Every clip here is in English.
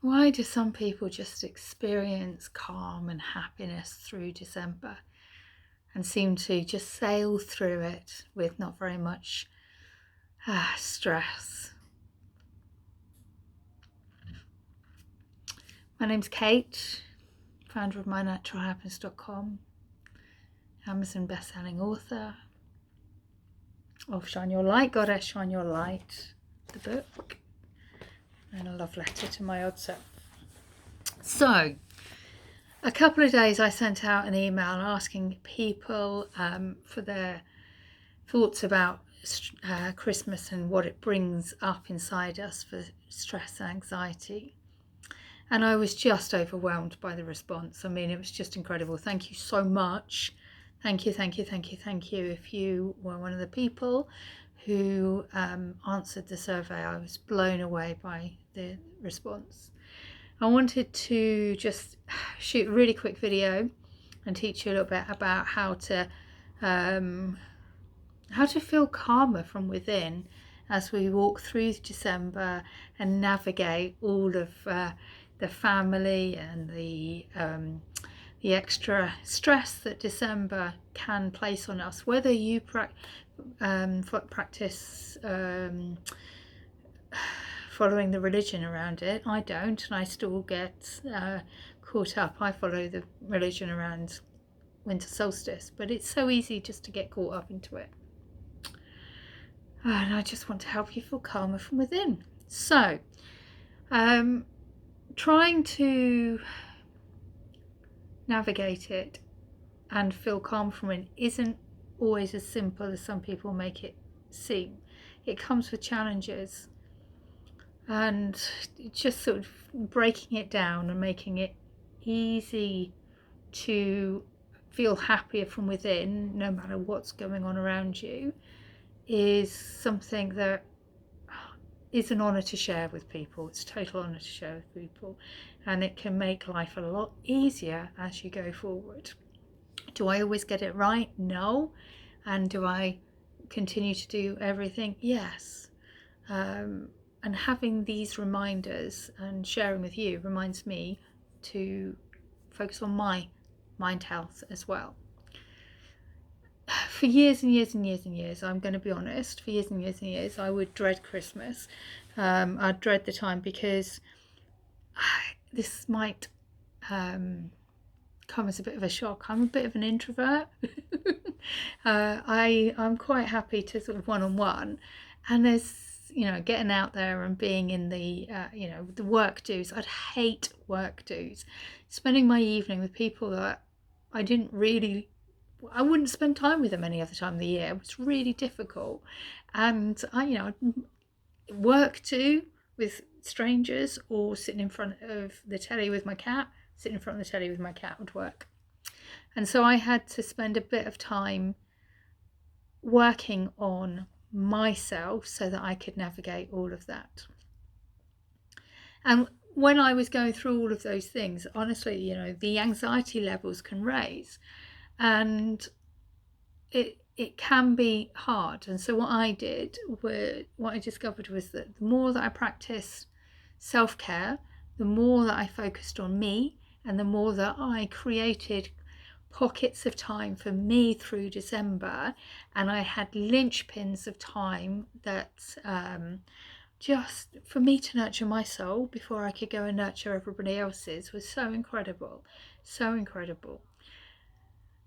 Why do some people just experience calm and happiness through December and seem to just sail through it with not very much stress? My name's Kate, founder of mynaturalhappiness.com, Amazon bestselling author of Shine Your Light, Goddess Shine Your Light, the book, and a love letter to my odd self. So, a couple of days I sent out an email asking people for their thoughts about Christmas and what it brings up inside us for stress and anxiety. And I was just overwhelmed by the response. I mean, it was just incredible. Thank you so much. Thank you, thank you, thank you, thank you. If you were one of the people who answered the survey, I was blown away by the response. I wanted to just shoot a really quick video and teach you a little bit about how to feel calmer from within as we walk through December and navigate all of the family and the extra stress that December can place on us. Whether you practice following the religion around it, I don't, and I still get caught up. I follow the religion around winter solstice, but it's so easy just to get caught up into it. And I just want to help you feel calmer from within. So, trying to navigate it and feel calm from it isn't always as simple as some people make it seem. It comes with challenges, and just sort of breaking it down and making it easy to feel happier from within, no matter what's going on around you, is something that is an honour to share with people. It's a total honour to share with people, and it can make life a lot easier as you go forward. Do I always get it right? No. And do I continue to do everything? Yes. And having these reminders and sharing with you reminds me to focus on my mind health as well. For years and years and years and years, I'm going to be honest, for years and years and years, I would dread Christmas. I'd dread the time because this might come as a bit of a shock. I'm a bit of an introvert. I'm quite happy to sort of one-on-one, and there's, getting out there and being in the the work do's. I'd hate work do's. Spending my evening with people that I wouldn't spend time with them any other time of the year. It was really difficult. And I'd work do with strangers, or sitting in front of the telly with my cat. Sitting in front of the telly with my cat would work. And so I had to spend a bit of time working on myself so that I could navigate all of that. And when I was going through all of those things, honestly, the anxiety levels can raise, and it can be hard. And so what I discovered was that the more that I practiced self-care, the more that I focused on me, and the more that I created pockets of time for me through December, and I had linchpins of time that just for me to nurture my soul before I could go and nurture everybody else's, was so incredible, so incredible.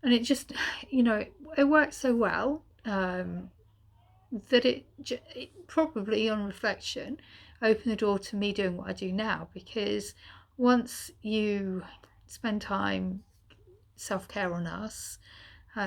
And it just, it worked so well that it probably, on reflection, opened the door to me doing what I do now. Because once you spend time self-care on us,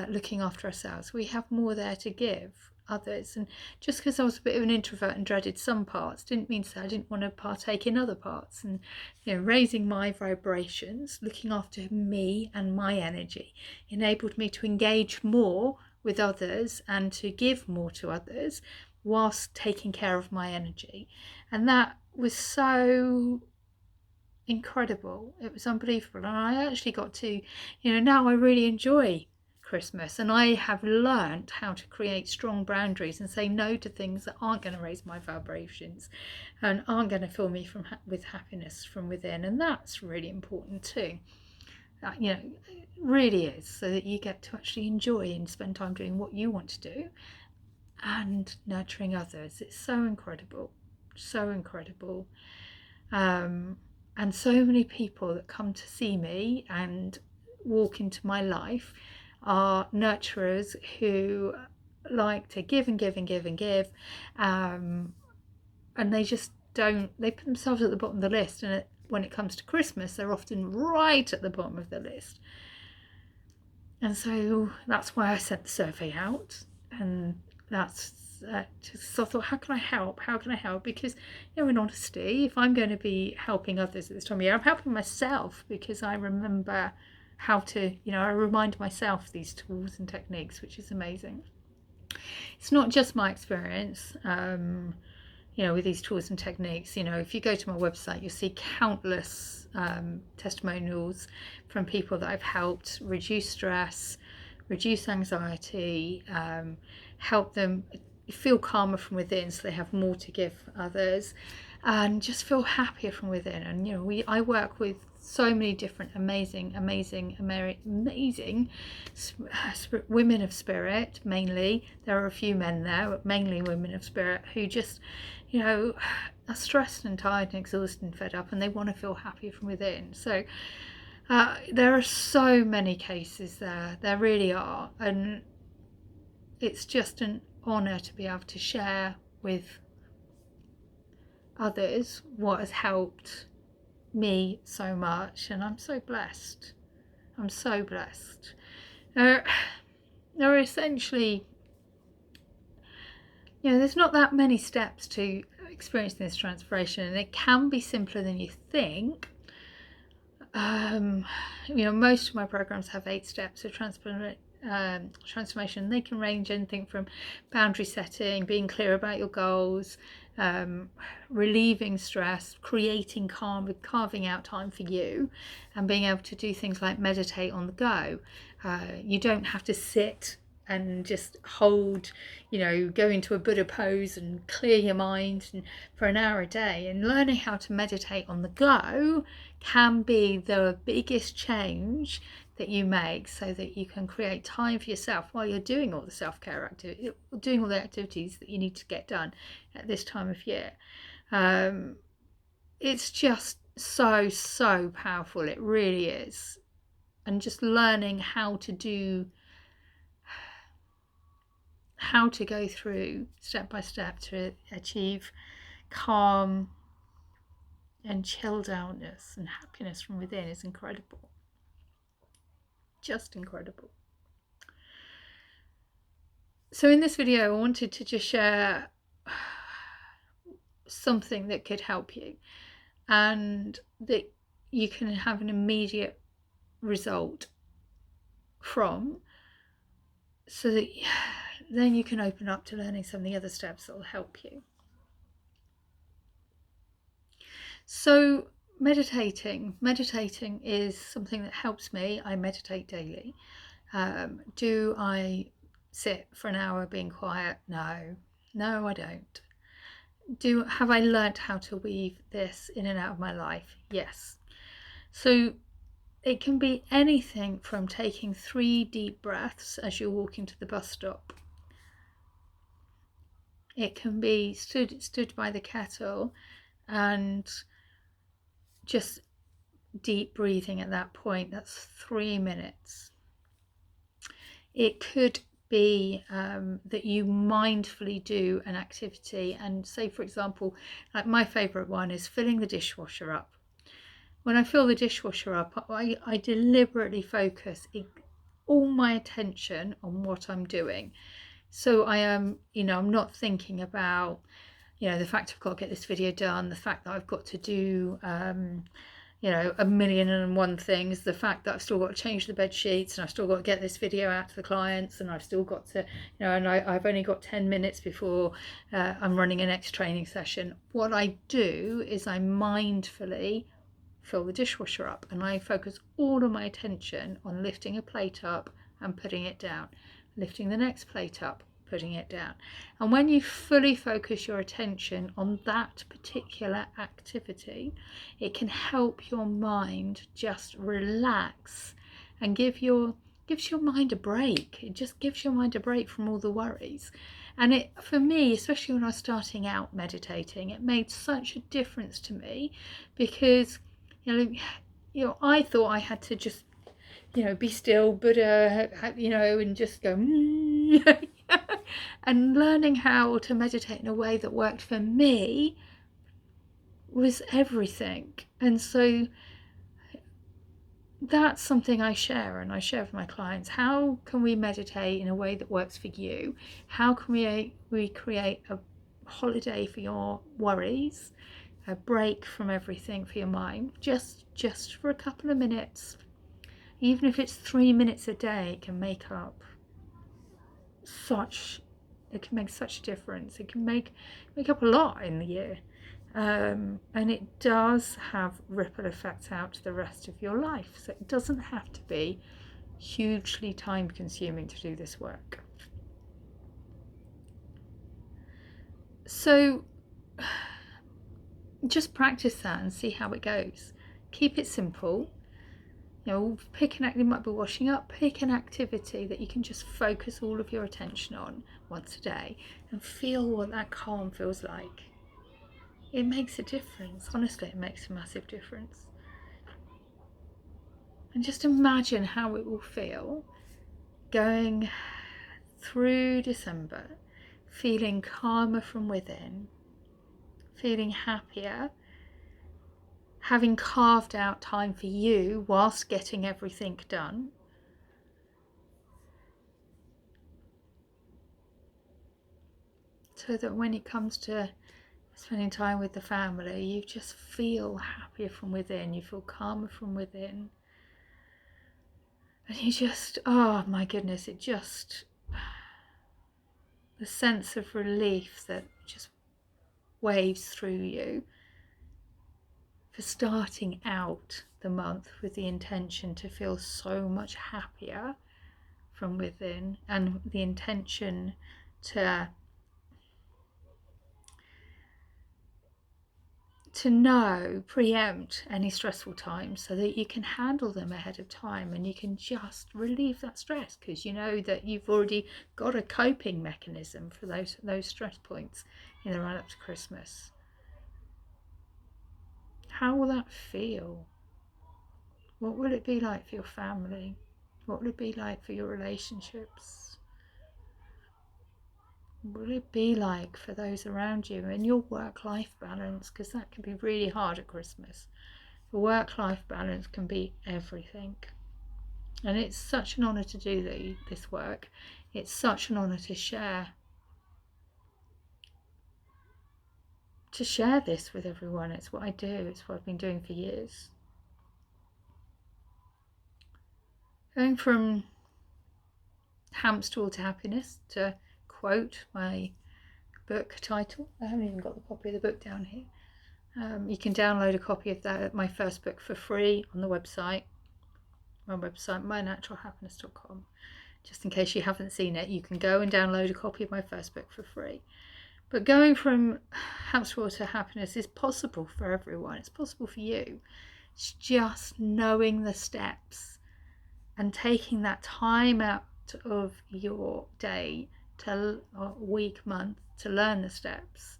looking after ourselves, we have more there to give others. And just because I was a bit of an introvert and dreaded some parts didn't mean to say I didn't want to partake in other parts. And raising my vibrations, looking after me and my energy, enabled me to engage more with others and to give more to others whilst taking care of my energy. And that was so incredible. It was unbelievable. And I actually got to, now I really enjoy Christmas, and I have learnt how to create strong boundaries and say no to things that aren't going to raise my vibrations and aren't going to fill me with happiness from within. And that's really important too. You know, it really is, so that you get to actually enjoy and spend time doing what you want to do and nurturing others. It's so incredible, so incredible. And so many people that come to see me and walk into my life are nurturers who like to give and give and give and give, and they just don't, they put themselves at the bottom of the list, and when it comes to Christmas they're often right at the bottom of the list. And so that's why I sent the survey out, and that's so I thought, how can I help? Because, you know, in honesty, if I'm going to be helping others at this time of year, I'm helping myself, because I remember how to, you know, I remind myself these tools and techniques, which is amazing. It's not just my experience, you know, with these tools and techniques. You know, if you go to my website, you'll see countless testimonials from people that I've helped reduce stress, reduce anxiety, help them feel calmer from within so they have more to give others, and just feel happier from within. And, you know, I work with so many different amazing women of spirit. Mainly, there are a few men there, but mainly women of spirit who just, you know, are stressed and tired and exhausted and fed up, and they want to feel happy from within. So there are so many cases there really are, and it's just an honour to be able to share with others what has helped me so much. And I'm so blessed. There are essentially, you know, there's not that many steps to experiencing this transformation, and it can be simpler than you think. You know, most of my programs have 8 steps of transformation. They can range anything from boundary setting, being clear about your goals, relieving stress, creating calm with carving out time for you, and being able to do things like meditate on the go. You don't have to sit and just hold, you know, go into a Buddha pose and clear your mind for an hour a day. And learning how to meditate on the go can be the biggest change that you make, so that you can create time for yourself while you're doing all the self-care activities, doing all the activities that you need to get done at this time of year. It's just so powerful, it really is. And just learning how to go through step by step to achieve calm and chilled outness and happiness from within is incredible. Just incredible. So in this video, I wanted to just share something that could help you, and that you can have an immediate result from, so that then you can open up to learning some of the other steps that will help you. So meditating is something that helps me. I meditate daily. Do I sit for an hour being quiet? No, I don't. Have I learnt how to weave this in and out of my life? Yes. So it can be anything from taking 3 deep breaths as you're walking to the bus stop. It can be stood by the kettle and just deep breathing at that point. That's 3 minutes. It could be that you mindfully do an activity, and say, for example, like my favourite one is filling the dishwasher up. When I fill the dishwasher up, I deliberately focus all my attention on what I'm doing. So I am, you know, I'm not thinking about, you know, the fact I've got to get this video done, the fact that I've got to do, you know, 1,000,001 things, the fact that I've still got to change the bed sheets, and I've still got to get this video out to the clients, and I've still got to, you know, and I've only got 10 minutes before I'm running a next training session. What I do is I mindfully fill the dishwasher up, and I focus all of my attention on lifting a plate up and putting it down, lifting the next plate up, putting it down. And when you fully focus your attention on that particular activity, it can help your mind just relax and gives your mind a break. It just gives your mind a break from all the worries. And it, for me, especially when I was starting out meditating, it made such a difference to me, because I thought I had to just be still, Buddha, and just go and learning how to meditate in a way that worked for me was everything. And so that's something I share, and I share with my clients. How can we meditate in a way that works for you? How can we create a holiday for your worries, a break from everything for your mind, just for a couple of minutes? Even if it's 3 minutes a day, it can make such a difference. It can make up a lot in the year. And it does have ripple effects out to the rest of your life. So it doesn't have to be hugely time consuming to do this work. So just practice that and see how it goes. Keep it simple. Pick it might be washing up, pick an activity that you can just focus all of your attention on once a day and feel what that calm feels like. It makes a difference. Honestly, it makes a massive difference. And just imagine how it will feel going through December, feeling calmer from within, feeling happier, having carved out time for you whilst getting everything done. So that when it comes to spending time with the family, you just feel happier from within, you feel calmer from within. And you just, oh my goodness, the sense of relief that just waves through you for starting out the month with the intention to feel so much happier from within, and the intention to preempt any stressful times so that you can handle them ahead of time, and you can just relieve that stress because you know that you've already got a coping mechanism for those stress points in the run up to Christmas. How will that feel? What will it be like for your family? What will it be like for your relationships? What will it be like for those around you and your work-life balance? Because that can be really hard at Christmas. The work-life balance can be everything. And it's such an honour to do this work. It's such an honour to share this with everyone. It's what I do. It's what I've been doing for years. Going from hamster to happiness, to quote my book title. I haven't even got the copy of the book down here. You can download a copy of my first book for free on the website. My website, mynaturalhappiness.com. Just in case you haven't seen it, you can go and download a copy of my first book for free. But going from hamster to happiness is possible for everyone. It's possible for you. It's just knowing the steps and taking that time out of your day, week, month, to learn the steps,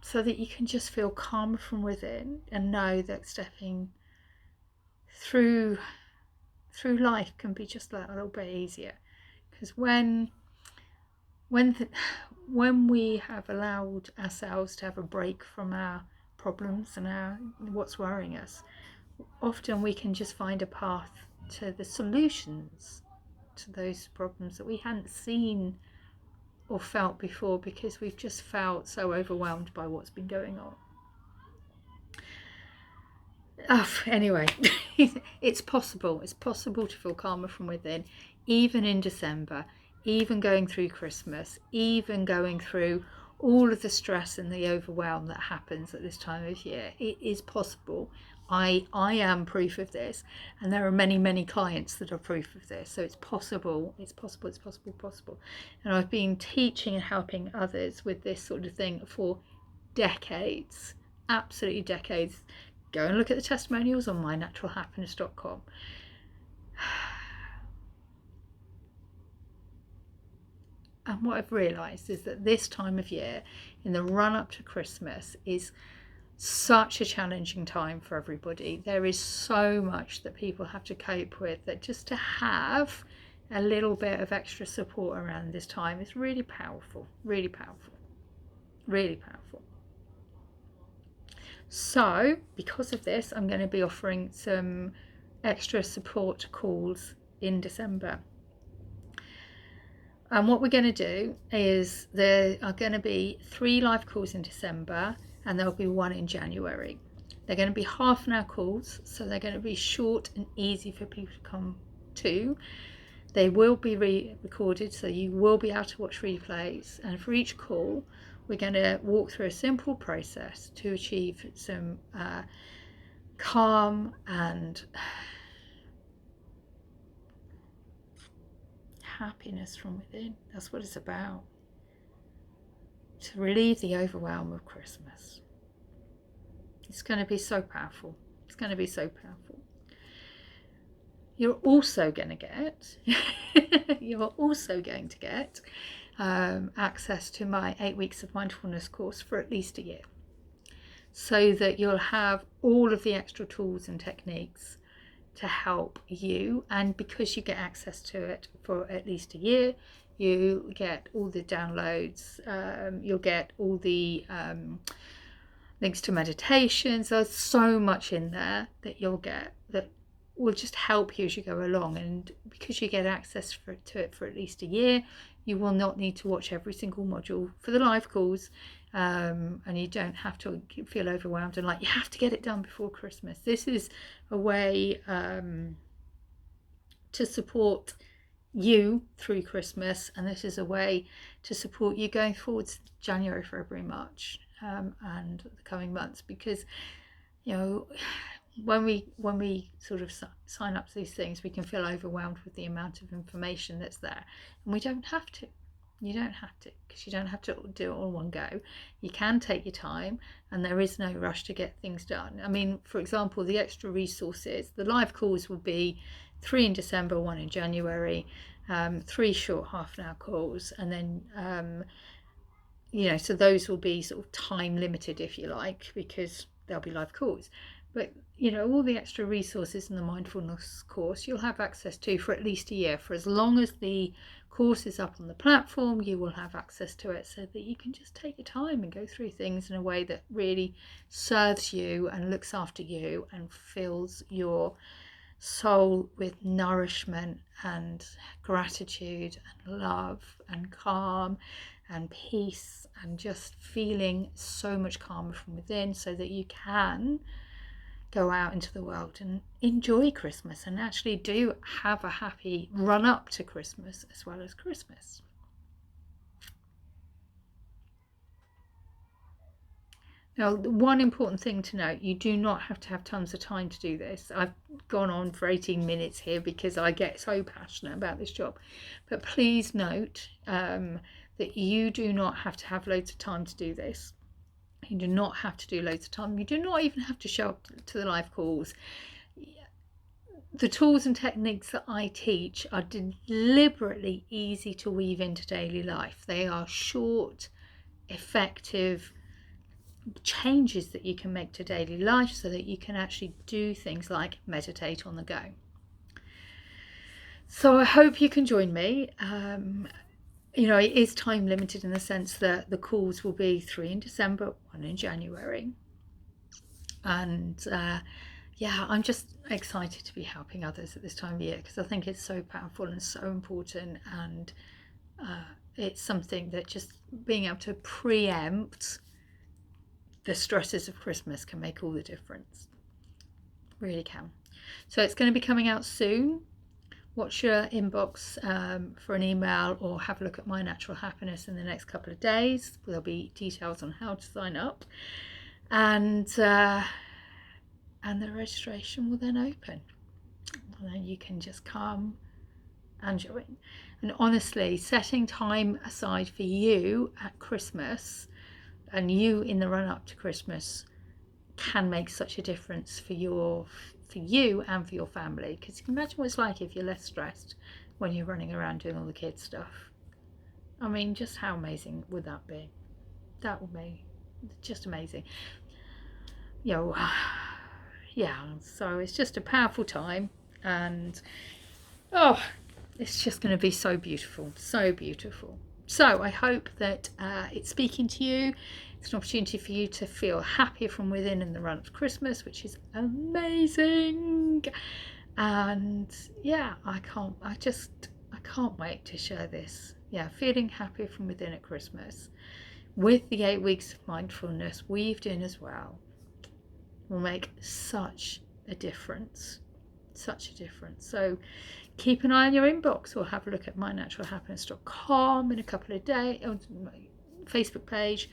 so that you can just feel calm from within and know that stepping through life can be just a little bit easier. Because when we have allowed ourselves to have a break from our problems and what's worrying us, often we can just find a path to the solutions to those problems that we hadn't seen or felt before, because we've just felt so overwhelmed by what's been going on. Anyway, it's possible to feel calmer from within, even in December, even going through Christmas, even going through all of the stress and the overwhelm that happens at this time of year. It is possible. I am proof of this, and there are many clients that are proof of this. So it's possible, and I've been teaching and helping others with this sort of thing for decades, absolutely decades. Go and look at the testimonials on mynaturalhappiness.com. And what I've realised is that this time of year, in the run up to Christmas, is such a challenging time for everybody. There is so much that people have to cope with, that just to have a little bit of extra support around this time is really powerful, really powerful, really powerful. So because of this, I'm going to be offering some extra support calls in December. And what we're going to do is there are going to be 3 live calls in December, and there'll be 1 in January. They're going to be half-an-hour calls, so they're going to be short and easy for people to come to. They will be recorded, so you will be able to watch replays. And for each call, we're going to walk through a simple process to achieve some calm and happiness from within. That's what it's about. To relieve the overwhelm of Christmas. It's going to be so powerful. It's going to be so powerful. You're also going to get access to my 8 weeks of mindfulness course for at least a year, so that you'll have all of the extra tools and techniques to help you. And because you get access to it for at least a year, you get all the downloads, you'll get all the links to meditations. There's so much in there that you'll get that will just help you as you go along. And because you get access to it for at least a year, you will not need to watch every single module for the live calls, and you don't have to feel overwhelmed and like you have to get it done before Christmas. This is a way to support you through Christmas, and this is a way to support you going forwards January, February, March, and the coming months. Because when we sort of sign up to these things, we can feel overwhelmed with the amount of information that's there, and we don't have to. You don't have to, because you don't have to do it all in one go. You can take your time, and there is no rush to get things done. I mean, for example, the extra resources, the live calls will be 3 in December, 1 in January, 3 short half-an-hour calls, and then so those will be sort of time limited, if you like, because they'll be live calls. But all the extra resources in the mindfulness course you'll have access to for at least a year. For as long as the course is up on the platform, you will have access to it, so that you can just take your time and go through things in a way that really serves you and looks after you and fills your soul with nourishment and gratitude and love and calm and peace, and just feeling so much calmer from within, so that you can go out into the world and enjoy Christmas and actually do have a happy run up to Christmas as well as Christmas. Now, one important thing to note, you do not have to have tons of time to do this. I've gone on for 18 minutes here because I get so passionate about this job. But please note that you do not have to have loads of time to do this. You do not have to do loads of time. You do not even have to show up to the live calls. The tools and techniques that I teach are deliberately easy to weave into daily life. They are short, effective changes that you can make to daily life, so that you can actually do things like meditate on the go. So I hope you can join me. It is time limited in the sense that the calls will be 3 in December, 1 in January. And I'm just excited to be helping others at this time of year, because I think it's so powerful and so important, and it's something that just being able to preempt the stresses of Christmas can make all the difference. Really can. So it's going to be coming out soon. Watch your inbox for an email, or have a look at My Natural Happiness in the next couple of days. There'll be details on how to sign up. And and the registration will then open, and then you can just come and join. And honestly, setting time aside for you at Christmas and you in the run up to Christmas can make such a difference for you and for your family, because you can imagine what it's like if you're less stressed when you're running around doing all the kids stuff. I mean, just how amazing would that be? That would be just amazing. Yeah, so it's just a powerful time, and it's just going to be so beautiful, so beautiful. So I hope that it's speaking to you. It's an opportunity for you to feel happier from within in the run up to Christmas, which is amazing. And yeah, I can't wait to share this. Yeah, feeling happier from within at Christmas with the 8 weeks of mindfulness weaved in as well will make such a difference. Such a difference. So keep an eye on your inbox, or have a look at mynaturalhappiness.com in a couple of days, on my Facebook page.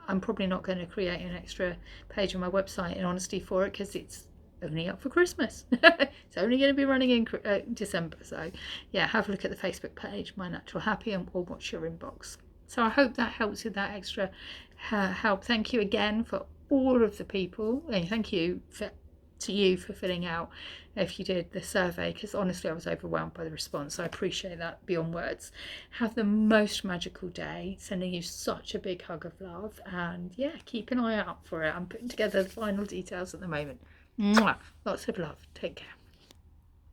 I'm probably not going to create an extra page on my website in honesty for it, because it's only up for Christmas. It's only going to be running in December. So yeah, have a look at the Facebook page, My Natural Happy, or watch your inbox. So I hope that helps with that extra help. Thank you again for all of the people, and thank you to you for filling out, if you did, the survey, because honestly I was overwhelmed by the response. I appreciate that beyond words. Have the most magical day. Sending you such a big hug of love, and yeah, keep an eye out for it. I'm putting together the final details at the moment. Mwah! Lots of love. Take care.